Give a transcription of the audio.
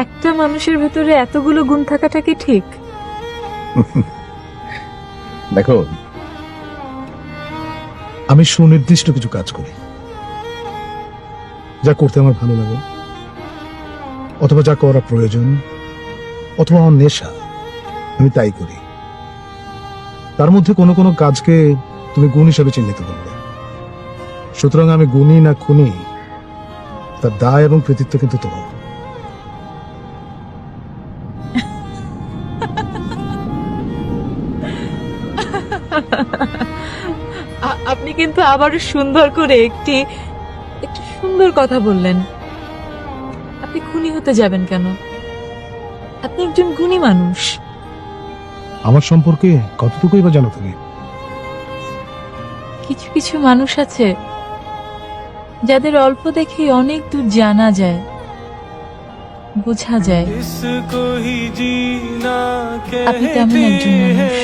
একটা মানুষের ভেতরে এতগুলো গুণ থাকাটা কি ঠিক? দেখো, আমি সুনির্দিষ্ট কিছু কাজ করি, যা করতে আমার ভালো লাগে, অথবা যা করা প্রয়োজন, অথবা আমার নেশা, আমি তাই করি। তার মধ্যে কোনো কোনো কাজকে তুমি গুণ হিসাবে চিহ্নিত করবে। সুতরাং আমি গুণী না খুনি, তার দায় এবং কৃতিত্ব কিন্তু তোমার। আপনি কিন্তু আবারও সুন্দর করে একটি সুন্দর কথা বললেন। আপনি খুনি হতে যাবেন কেন? আপনি একজন গুণী মানুষ। আমার সম্পর্কে কতটুকুই বা জানো তুমি? কিছু কিছু মানুষ আছে যাদের অল্প দেখেই অনেক দূর জানা যায়, বোঝা যায়। আপনি তেমন একজন মানুষ।